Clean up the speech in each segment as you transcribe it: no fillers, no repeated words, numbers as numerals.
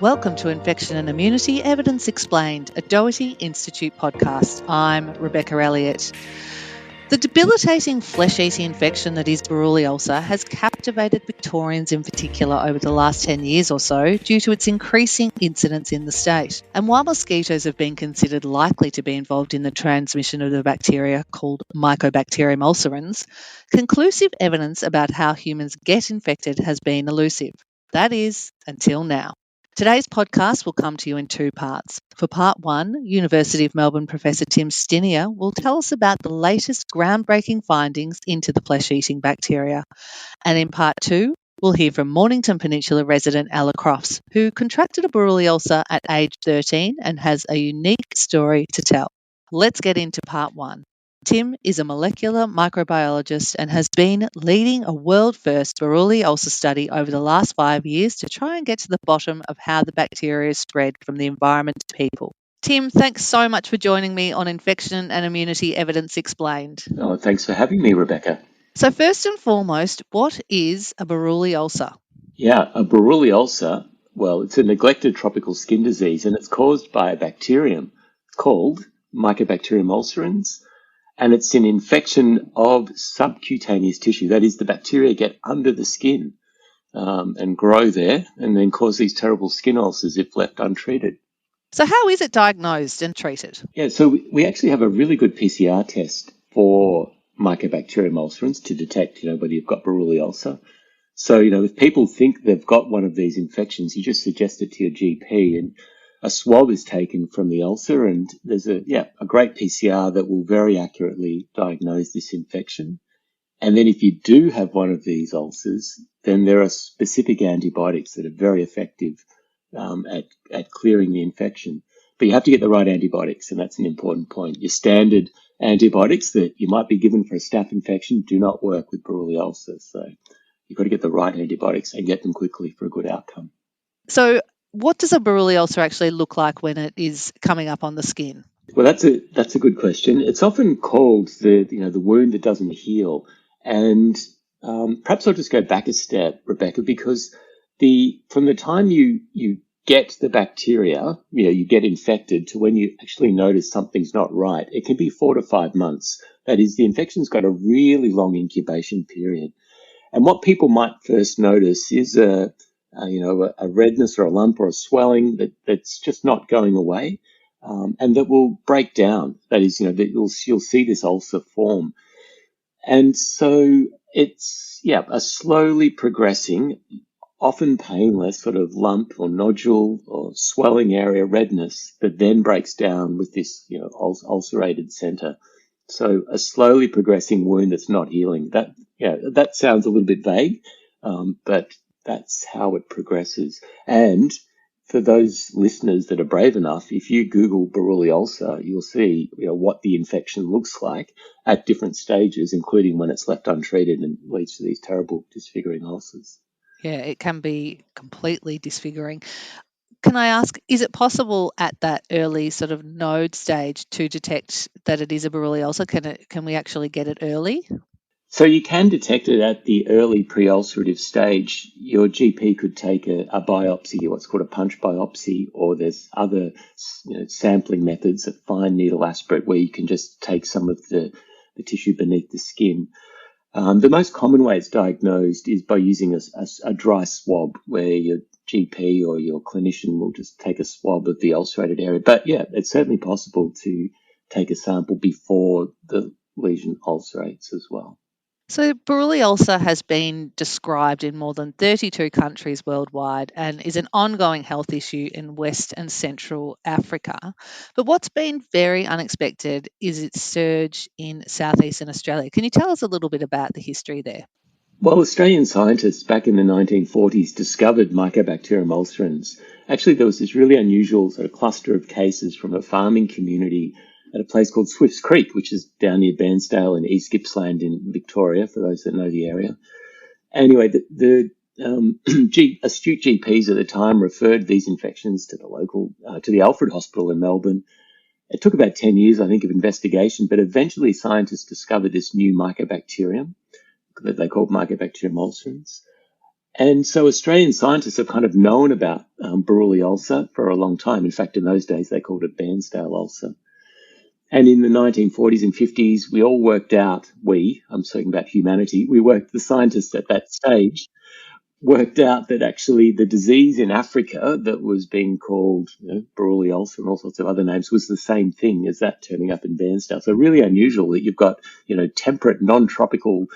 Welcome to Infection and Immunity Evidence Explained, a Doherty Institute podcast. I'm Rebecca Elliott. The debilitating flesh-eating infection that is Buruli ulcer has captivated Victorians in particular over the last 10 years or so due to its increasing incidence in the state. And while mosquitoes have been considered likely to be involved in the transmission of the bacteria called Mycobacterium ulcerans, conclusive evidence about how humans get infected has been elusive. That is, until now. Today's podcast will come to you in two parts. For part one, University of Melbourne Professor Tim Stinear will tell us about the latest groundbreaking findings into the flesh-eating bacteria. And in part two, we'll hear from Mornington Peninsula resident Ella Crofts, who contracted a Buruli ulcer at age 13 and has a unique story to tell. Let's get into part one. Tim is a molecular microbiologist and has been leading a world-first Buruli ulcer study over the last 5 years to try and get to the bottom of how the bacteria is spread from the environment to people. Tim, thanks so much for joining me on Infection and Immunity Evidence Explained. Oh, thanks for having me, Rebecca. So first and foremost, what is a Buruli ulcer? Yeah, a Buruli ulcer, well, it's a neglected tropical skin disease, and it's caused by a bacterium called Mycobacterium ulcerans. And it's an infection of subcutaneous tissue. That is, the bacteria get under the skin and grow there and then cause these terrible skin ulcers if left untreated. So how is it diagnosed and treated? Yeah, so we actually have a really good PCR test for Mycobacterium ulcerans to detect, whether you've got Buruli ulcer. So, if people think they've got one of these infections, you just suggest it to your GP and a swab is taken from the ulcer, and there's a great PCR that will very accurately diagnose this infection. And then if you do have one of these ulcers, then there are specific antibiotics that are very effective at clearing the infection. But you have to get the right antibiotics, and that's an important point. Your standard antibiotics that you might be given for a staph infection do not work with Buruli ulcers. So you've got to get the right antibiotics and get them quickly for a good outcome. So what does a Buruli ulcer actually look like when it is coming up on the skin? Well, that's a good question. It's often called the wound that doesn't heal. And perhaps I'll just go back a step, Rebecca, because from the time you get the bacteria, you get infected, to when you actually notice something's not right, it can be 4 to 5 months. That is, the infection's got a really long incubation period. And what people might first notice is a redness or a lump or a swelling that's just not going away, and that will break down. That is, that you'll see this ulcer form. And so it's, a slowly progressing, often painless sort of lump or nodule or swelling area redness that then breaks down with this, ulcerated center. So a slowly progressing wound that's not healing. That sounds a little bit vague, but that's how it progresses. And for those listeners that are brave enough, if you Google Buruli ulcer, you'll see what the infection looks like at different stages, including when it's left untreated and leads to these terrible disfiguring ulcers. Yeah, it can be completely disfiguring. Can I ask, is it possible at that early sort of node stage to detect that it is a Buruli ulcer? Can we actually get it early? So you can detect it at the early pre-ulcerative stage. Your GP could take a biopsy, what's called a punch biopsy, or there's other sampling methods, a fine needle aspirate, where you can just take some of the tissue beneath the skin. The most common way it's diagnosed is by using a dry swab, where your GP or your clinician will just take a swab of the ulcerated area. But it's certainly possible to take a sample before the lesion ulcerates as well. So Buruli ulcer has been described in more than 32 countries worldwide and is an ongoing health issue in West and Central Africa. But what's been very unexpected is its surge in southeastern Australia. Can you tell us a little bit about the history there? Well, Australian scientists back in the 1940s discovered Mycobacterium ulcerans. Actually, there was this really unusual sort of cluster of cases from a farming community at a place called Swifts Creek, which is down near Bairnsdale in East Gippsland in Victoria, for those that know the area. Anyway, the astute GPs at the time referred these infections to the Alfred Hospital in Melbourne. It took about 10 years, I think, of investigation, but eventually scientists discovered this new mycobacterium that they called Mycobacterium ulcerans. And so Australian scientists have kind of known about Buruli ulcer for a long time. In fact, in those days, they called it Bairnsdale ulcer. And in the 1940s and 50s, we all worked out, I'm talking about humanity, the scientists at that stage worked out that actually the disease in Africa that was being called Buruli ulcer and all sorts of other names was the same thing as that turning up in Bairnsdale. So really unusual that you've got, temperate, non-tropical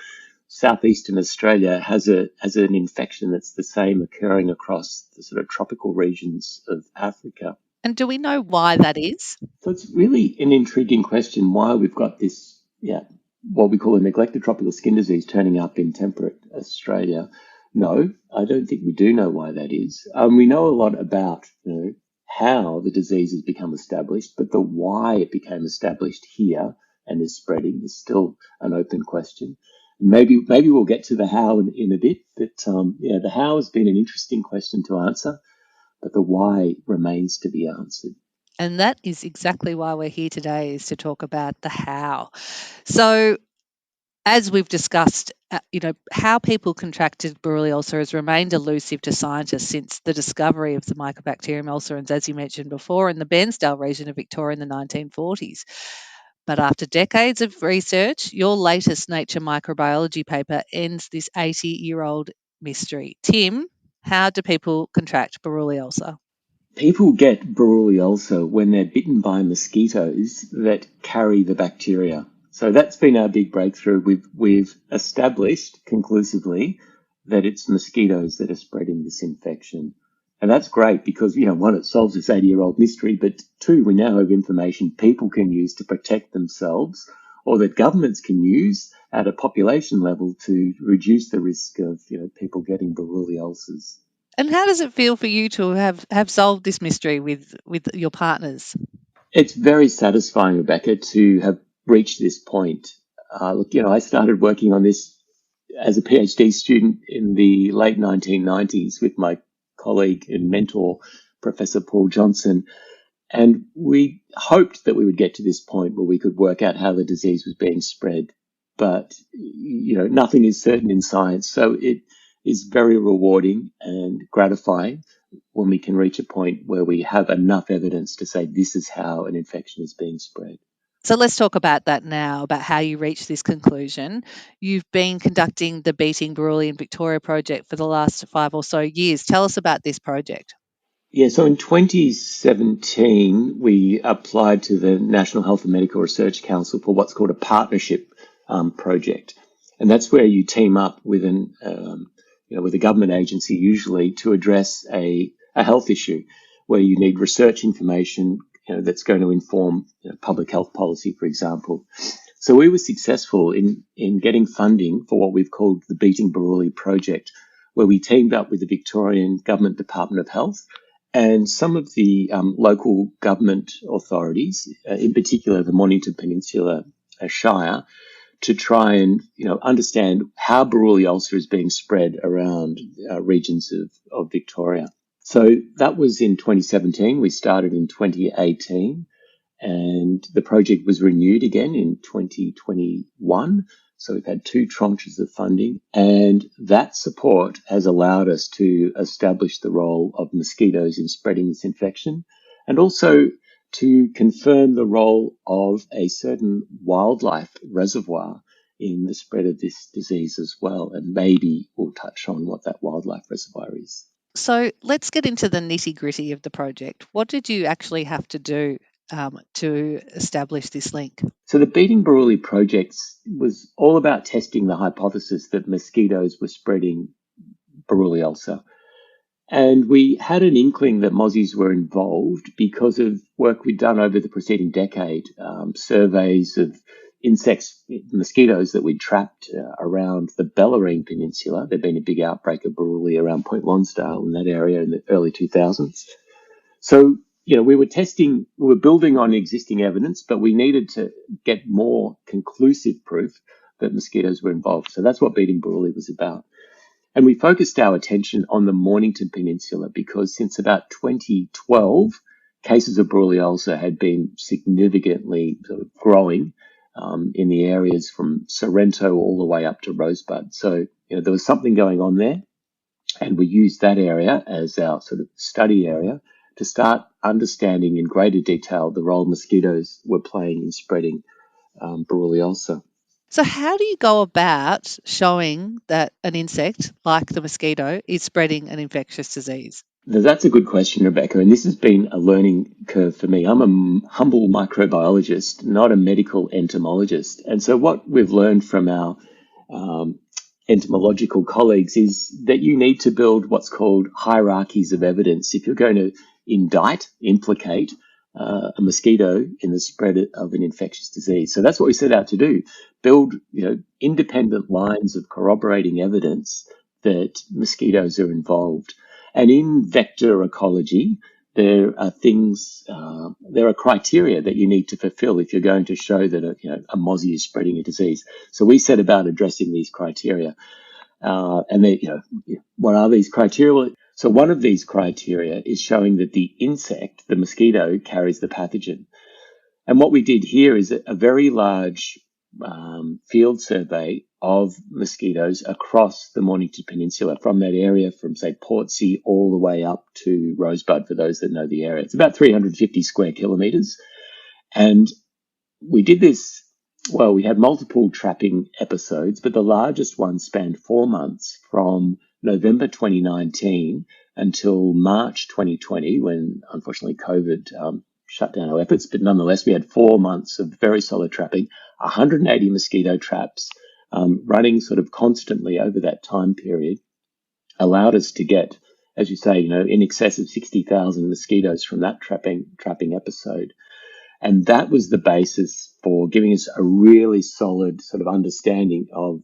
southeastern Australia has an infection that's the same occurring across the sort of tropical regions of Africa. And do we know why that is? So it's really an intriguing question why we've got this, what we call a neglected tropical skin disease turning up in temperate Australia. No, I don't think we do know why that is. We know a lot about how the disease has become established, but the why it became established here and is spreading is still an open question. Maybe we'll get to the how in a bit, but the how has been an interesting question to answer, but the why remains to be answered. And that is exactly why we're here today, is to talk about the how. So, as we've discussed, how people contracted Buruli ulcer has remained elusive to scientists since the discovery of the Mycobacterium ulcerans, as you mentioned before, in the Bairnsdale region of Victoria in the 1940s. But after decades of research, your latest Nature Microbiology paper ends this 80-year-old mystery. Tim, how do people contract Buruli ulcer? People get Buruli ulcer when they're bitten by mosquitoes that carry the bacteria. So that's been our big breakthrough. We've established conclusively that it's mosquitoes that are spreading this infection. And that's great because, one, it solves this 80-year-old mystery, but two, we now have information people can use to protect themselves or that governments can use at a population level to reduce the risk of, people getting Buruli ulcers. And how does it feel for you to have solved this mystery with your partners? It's very satisfying, Rebecca, to have reached this point. I started working on this as a PhD student in the late 1990s with my colleague and mentor, Professor Paul Johnson. And we hoped that we would get to this point where we could work out how the disease was being spread. But, nothing is certain in science. So it is very rewarding and gratifying when we can reach a point where we have enough evidence to say this is how an infection is being spread. So let's talk about that now, about how you reached this conclusion. You've been conducting the Beating Buruli in Victoria project for the last 5 or so years. Tell us about this project. Yeah, so in 2017, we applied to the National Health and Medical Research Council for what's called a partnership project. And that's where you team up with with a government agency usually to address a health issue where you need research information that's going to inform public health policy, for example. So we were successful in getting funding for what we've called the Beating Buruli project, where we teamed up with the Victorian Government Department of Health and some of the local government authorities, in particular the Mornington Peninsula Shire, to try and understand how Buruli ulcer is being spread around regions of Victoria. So that was in 2017. We started in 2018, and the project was renewed again in 2021. So we've had 2 tranches of funding, and that support has allowed us to establish the role of mosquitoes in spreading this infection, and also to confirm the role of a certain wildlife reservoir in the spread of this disease as well. And maybe we'll touch on what that wildlife reservoir is. So let's get into the nitty-gritty of the project. What did you actually have to do to establish this link? So the Beating Buruli project was all about testing the hypothesis that mosquitoes were spreading Buruli ulcer. And we had an inkling that mozzies were involved because of work we'd done over the preceding decade, surveys of insects, mosquitoes that we'd trapped around the Bellarine Peninsula. There'd been a big outbreak of Buruli around Point Lonsdale in that area in the early 2000s. So, we were building on existing evidence, but we needed to get more conclusive proof that mosquitoes were involved. So that's what Beating Buruli was about. And we focused our attention on the Mornington Peninsula because since about 2012, cases of Buruli ulcer had been significantly sort of growing in the areas from Sorrento all the way up to Rosebud. So, there was something going on there. And we used that area as our sort of study area to start understanding in greater detail the role mosquitoes were playing in spreading Buruli ulcer. So how do you go about showing that an insect, like the mosquito, is spreading an infectious disease? That's a good question, Rebecca, and this has been a learning curve for me. I'm a humble microbiologist, not a medical entomologist. And so what we've learned from our entomological colleagues is that you need to build what's called hierarchies of evidence if you're going to implicate a mosquito in the spread of an infectious disease. So that's what we set out to do: build, independent lines of corroborating evidence that mosquitoes are involved. And in vector ecology, there are criteria that you need to fulfill if you're going to show that a mozzie is spreading a disease. So we set about addressing these criteria. What are these criteria? So one of these criteria is showing that the insect, the mosquito, carries the pathogen. And what we did here is a very large field survey of mosquitoes across the Mornington Peninsula, from that area from, say, Portsea all the way up to Rosebud, for those that know the area. It's about 350 square kilometres. And we did this, well, we had multiple trapping episodes, but the largest one spanned 4 months, from November 2019 until March 2020, when unfortunately COVID shut down our efforts. But nonetheless, we had 4 months of very solid trapping, 180 mosquito traps running sort of constantly over that time period, allowed us to get, as you say, in excess of 60,000 mosquitoes from that trapping episode. And that was the basis for giving us a really solid sort of understanding of,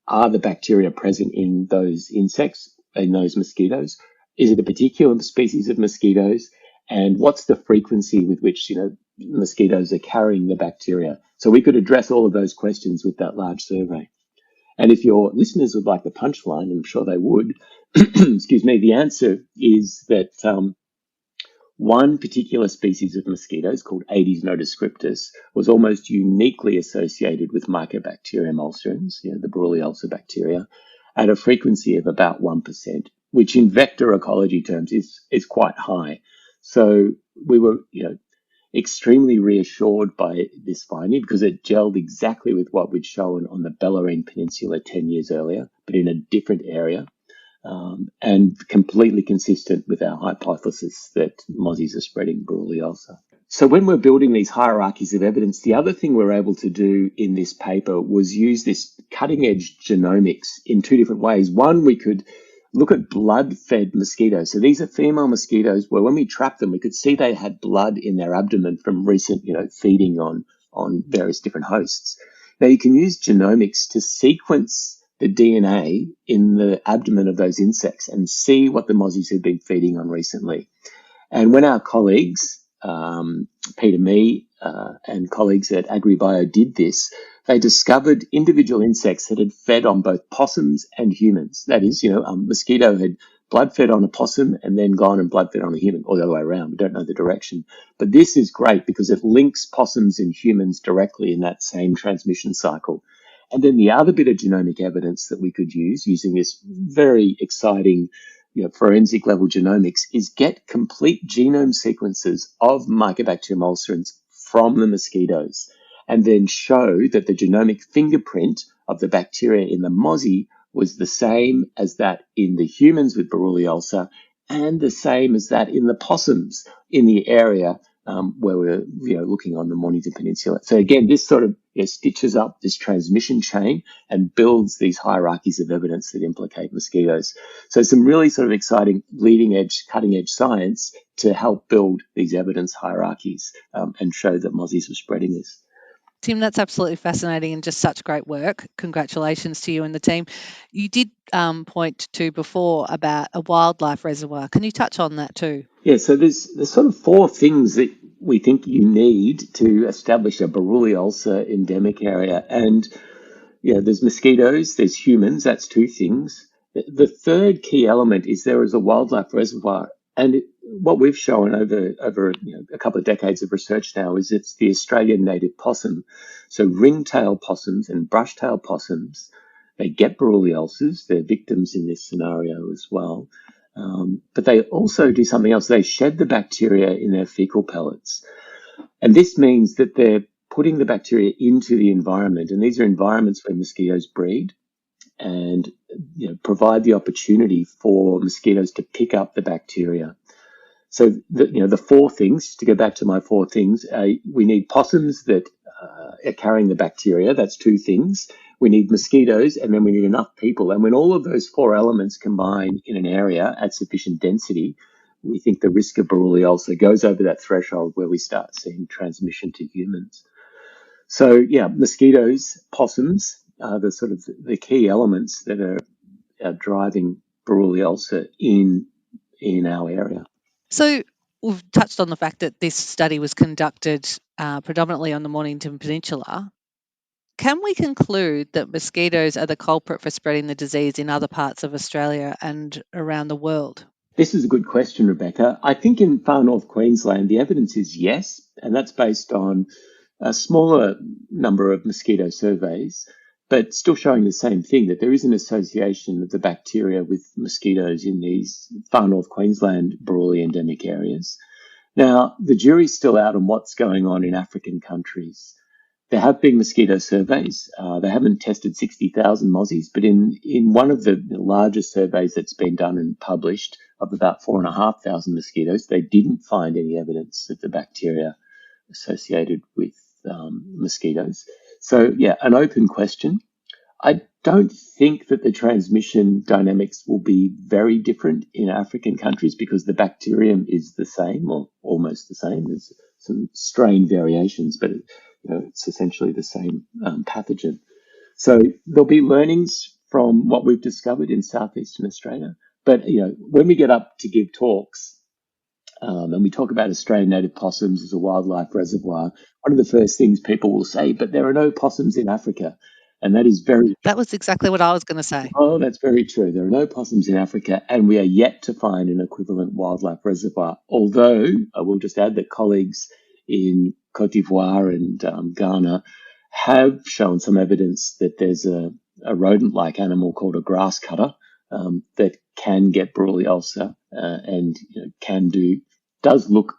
are the bacteria present in those insects, in those mosquitoes? Is it a particular species of mosquitoes? And what's the frequency with which, mosquitoes are carrying the bacteria? So we could address all of those questions with that large survey. And if your listeners would like the punchline, I'm sure they would, excuse me, the answer is that one particular species of mosquitoes called Aedes nodoscriptus was almost uniquely associated with Mycobacterium ulcerans, the Buruli ulcer bacteria, at a frequency of about 1%, which in vector ecology terms is quite high. So we were, extremely reassured by this finding, because it gelled exactly with what we'd shown on the Bellarine Peninsula 10 years earlier, but in a different area. And completely consistent with our hypothesis that mozzies are spreading Buruli ulcer. So when we're building these hierarchies of evidence, the other thing we're able to do in this paper was use this cutting-edge genomics in two different ways. One, we could look at blood-fed mosquitoes. So these are female mosquitoes where when we trapped them, we could see they had blood in their abdomen from recent, feeding on various different hosts. Now you can use genomics to sequence the DNA in the abdomen of those insects and see what the mozzies have been feeding on recently. And when our colleagues, Peter Mee and colleagues at AgriBio did this, they discovered individual insects that had fed on both possums and humans. That is, a mosquito had blood fed on a possum and then gone and blood fed on a human, or the other way around. We don't know the direction. But this is great because it links possums and humans directly in that same transmission cycle. And then the other bit of genomic evidence that we could use using this very exciting forensic level genomics is get complete genome sequences of Mycobacterium ulcerans from the mosquitoes, and then show that the genomic fingerprint of the bacteria in the mozzie was the same as that in the humans with Buruli ulcer, and the same as that in the possums in the area where we're looking on the Mornington Peninsula. So again, this sort of stitches up this transmission chain and builds these hierarchies of evidence that implicate mosquitoes. So some really sort of exciting leading edge, cutting edge science to help build these evidence hierarchies and show that mozzies are spreading this. Tim, that's absolutely fascinating and just such great work. Congratulations to you and the team. You did point to before about a wildlife reservoir. Can you touch on that too? Yeah, so there's sort of 4 things that we think you need to establish a Buruli ulcer endemic area. And, there's mosquitoes, there's humans, that's 2 things. The third key element is there is a wildlife reservoir. And what we've shown over a couple of decades of research now is it's the Australian native possum. So ringtail possums and brushtail possums They get Buruli ulcers. They're victims in this scenario as well. But they also do something else. They shed the bacteria in their fecal pellets. And this means that they're putting the bacteria into the environment. And these are environments where mosquitoes breed and provide the opportunity for mosquitoes to pick up the bacteria. So the four things, to go back to my four things, we need possums that are carrying the bacteria. That's two things. We need mosquitoes, and then we need enough people. And when all of those four elements combine in an area at sufficient density, we think the risk of Buruli ulcer goes over that threshold where we start seeing transmission to humans. So yeah, mosquitoes, possums are the sort of the key elements that are driving Buruli ulcer in our area. So we've touched on the fact that this study was conducted predominantly on the Mornington Peninsula. Can we conclude that mosquitoes are the culprit for spreading the disease in other parts of Australia and around the world? This is a good question, Rebecca. I think in far north Queensland, the evidence is yes, and that's based on a smaller number of mosquito surveys, but still showing the same thing, that there is an association of the bacteria with mosquitoes in these far north Queensland Buruli endemic areas. Now, the jury's still out on what's going on in African countries. There have been mosquito surveys. They haven't tested 60,000 mozzies, but in one of the largest surveys that's been done and published of about 4,500 mosquitoes, they didn't find any evidence of the bacteria associated with mosquitoes. So, yeah, an open question. I don't think that the transmission dynamics will be very different in African countries because the bacterium is the same or almost the same. There's some strain variations, but it's essentially the same pathogen. So there'll be learnings from what we've discovered in southeastern Australia. But when we get up to give talks and we talk about Australian native possums as a wildlife reservoir, one of the first things people will say, but there are no possums in Africa. And that is That was exactly what I was going to say. Oh, that's very true. There are no possums in Africa, and we are yet to find an equivalent wildlife reservoir. Although I will just add that colleagues in Cote d'Ivoire and Ghana have shown some evidence that there's a rodent-like animal called a grass cutter that can get Buruli ulcer and does look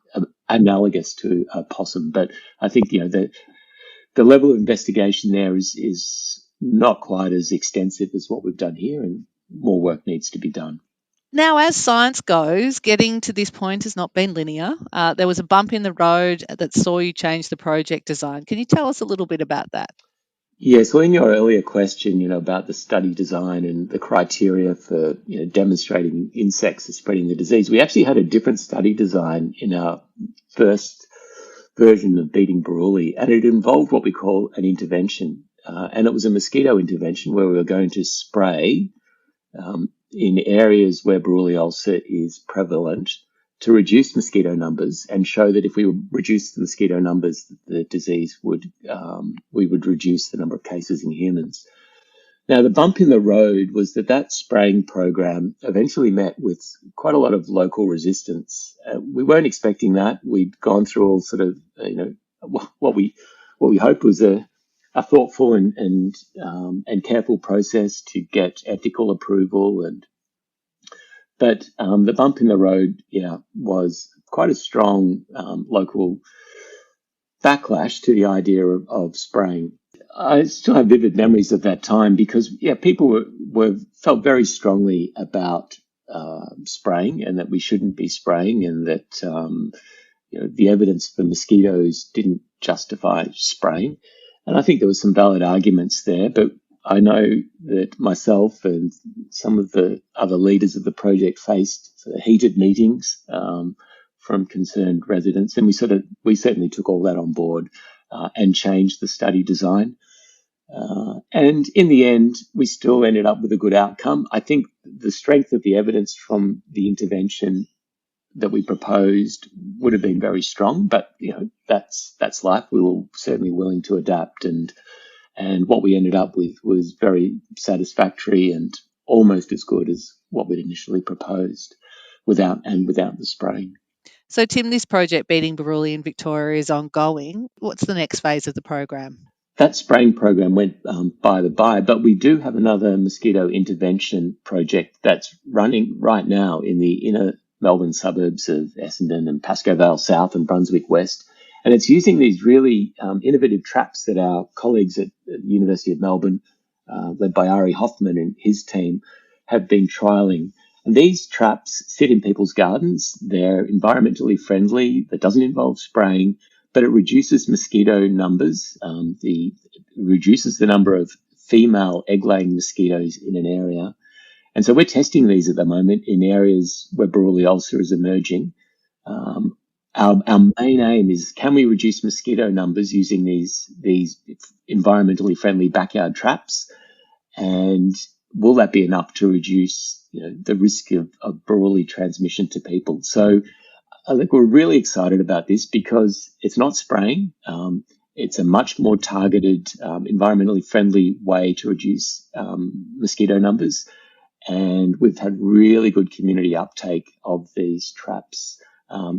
analogous to a possum. But I think the level of investigation there is not quite as extensive as what we've done here, and more work needs to be done. Now, as science goes, getting to this point has not been linear. There was a bump in the road that saw you change the project design. Can you tell us a little bit about that? Yeah, so in your earlier question, about the study design and the criteria for demonstrating insects are spreading the disease, we actually had a different study design in our first version of Beating Buruli, and it involved what we call an intervention. And it was a mosquito intervention where we were going to spray in areas where Buruli ulcer is prevalent to reduce mosquito numbers and show that if we reduce the mosquito numbers, the disease we would reduce the number of cases in humans. Now, the bump in the road was that spraying program eventually met with quite a lot of local resistance. We weren't expecting that. We'd gone through all sort of, what we hoped was a thoughtful and careful process to get ethical approval. But the bump in the road, was quite a strong local backlash to the idea of spraying. I still have vivid memories of that time because, people felt very strongly about spraying and that we shouldn't be spraying, and that the evidence for mosquitoes didn't justify spraying. And I think there were some valid arguments there, but I know that myself and some of the other leaders of the project faced sort of heated meetings from concerned residents, and we certainly took all that on board and changed the study design. And in the end, we still ended up with a good outcome. I think the strength of the evidence from the intervention that we proposed would have been very strong, but that's life. We were certainly willing to adapt, and what we ended up with was very satisfactory and almost as good as what we'd initially proposed without the spraying. So, Tim, this project, Beating Buruli in Victoria, is ongoing. What's the next phase of the program? That spraying program went by the by, but we do have another mosquito intervention project that's running right now in the inner Melbourne suburbs of Essendon and Pascoe Vale South and Brunswick West. And it's using these really innovative traps that our colleagues at the University of Melbourne, led by Ari Hoffman and his team, have been trialling. And these traps sit in people's gardens. They're environmentally friendly. That doesn't involve spraying, but it reduces mosquito numbers. Reduces the number of female egg-laying mosquitoes in an area. And so we're testing these at the moment in areas where Buruli ulcer is emerging. Our main aim is, can we reduce mosquito numbers using these environmentally friendly backyard traps? And will that be enough to reduce the risk of Buruli transmission to people? So I think we're really excited about this because it's not spraying. It's a much more targeted, environmentally friendly way to reduce mosquito numbers. And we've had really good community uptake of these traps.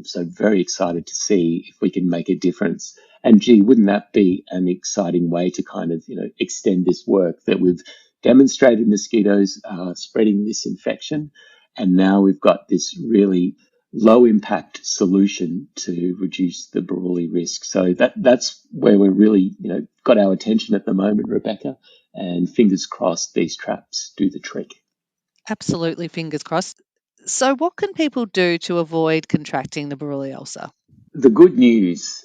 So very excited to see if we can make a difference. And gee, wouldn't that be an exciting way to kind of, extend this work that we've demonstrated mosquitoes spreading this infection. And now we've got this really low impact solution to reduce the Buruli risk. So that's where we're really, got our attention at the moment, Rebecca, and fingers crossed these traps do the trick. Absolutely, fingers crossed. So what can people do to avoid contracting the Buruli ulcer? The good news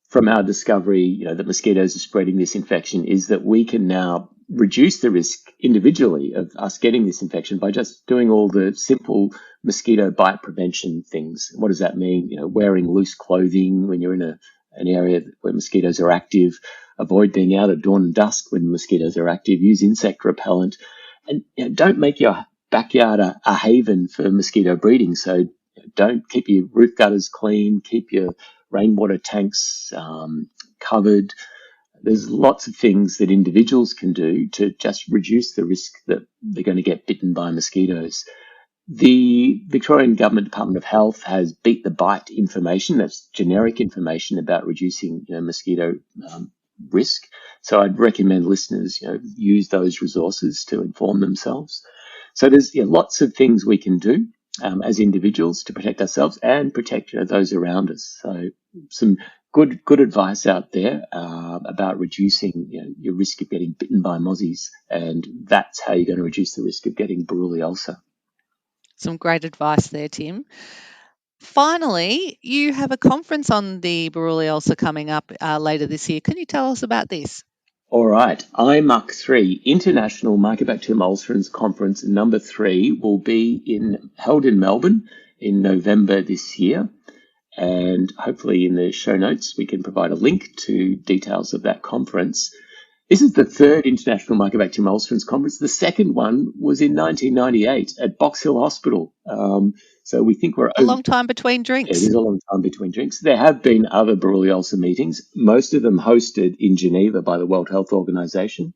from our discovery, that mosquitoes are spreading this infection is that we can now reduce the risk individually of us getting this infection by just doing all the simple mosquito bite prevention things. What does that mean? Wearing loose clothing when you're in an area where mosquitoes are active, avoid being out at dawn and dusk when mosquitoes are active, use insect repellent, and don't make your backyard a haven for mosquito breeding. So don't keep your roof gutters clean, keep your rainwater tanks covered. There's lots of things that individuals can do to just reduce the risk that they're going to get bitten by mosquitoes. The Victorian Government Department of Health has beat the bite information. That's generic information about reducing mosquito risk. So I'd recommend listeners use those resources to inform themselves. So there's lots of things we can do as individuals to protect ourselves and protect those around us. So some good advice out there about reducing your risk of getting bitten by mozzies, and that's how you're going to reduce the risk of getting Buruli ulcer. Some great advice there, Tim. Finally, you have a conference on the Buruli ulcer coming up later this year. Can you tell us about this? All right. IMUC3, International Mycobacterium Ulcerans Conference number 3, will be held in Melbourne in November this year. And hopefully in the show notes, we can provide a link to details of that conference. This is the third International Mycobacterium Ulcerans Conference. The second one was in 1998 at Box Hill Hospital. So we think we're a long time between drinks. It is a long time between drinks. There have been other Buruli ulcer meetings, most of them hosted in Geneva by the World Health Organization.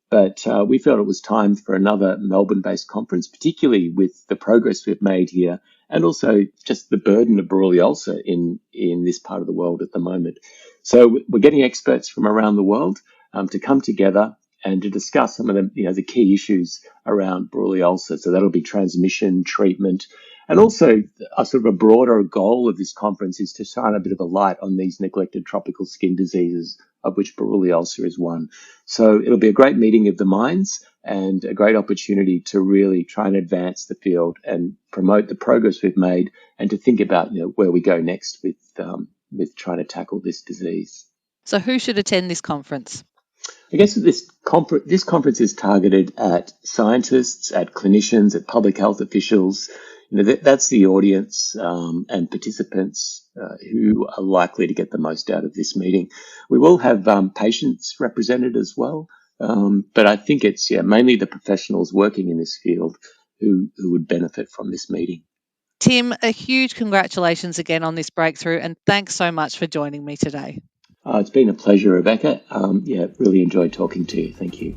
But we felt it was time for another Melbourne-based conference, particularly with the progress we've made here and also just the burden of Buruli ulcer in this part of the world at the moment. So we're getting experts from around the world to come together and to discuss some of the key issues around Buruli ulcer. So that'll be transmission, treatment, and also a sort of a broader goal of this conference is to shine a bit of a light on these neglected tropical skin diseases, of which Buruli ulcer is one. So it'll be a great meeting of the minds and a great opportunity to really try and advance the field and promote the progress we've made and to think about where we go next with trying to tackle this disease. So who should attend this conference? I guess this conference is targeted at scientists, at clinicians, at public health officials. That's the audience and participants who are likely to get the most out of this meeting. We will have patients represented as well, but I think it's mainly the professionals working in this field who would benefit from this meeting. Tim, a huge congratulations again on this breakthrough, and thanks so much for joining me today. It's been a pleasure, Rebecca. Really enjoyed talking to you. Thank you.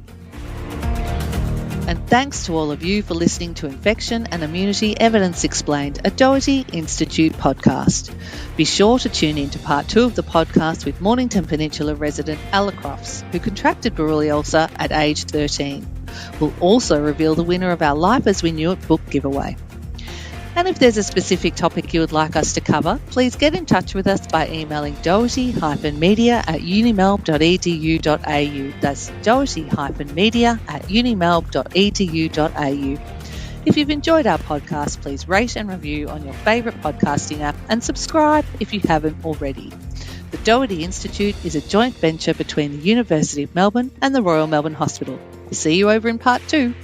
And thanks to all of you for listening to Infection and Immunity Evidence Explained, a Doherty Institute podcast. Be sure to tune in to part 2 of the podcast with Mornington Peninsula resident Ella Crofts, who contracted Buruli ulcer at age 13. We'll also reveal the winner of our Life as We Knew It book giveaway. And if there's a specific topic you would like us to cover, please get in touch with us by emailing doherty-media@unimelb.edu.au. That's doherty-media@unimelb.edu.au. If you've enjoyed our podcast, please rate and review on your favourite podcasting app and subscribe if you haven't already. The Doherty Institute is a joint venture between the University of Melbourne and the Royal Melbourne Hospital. See you over in part 2.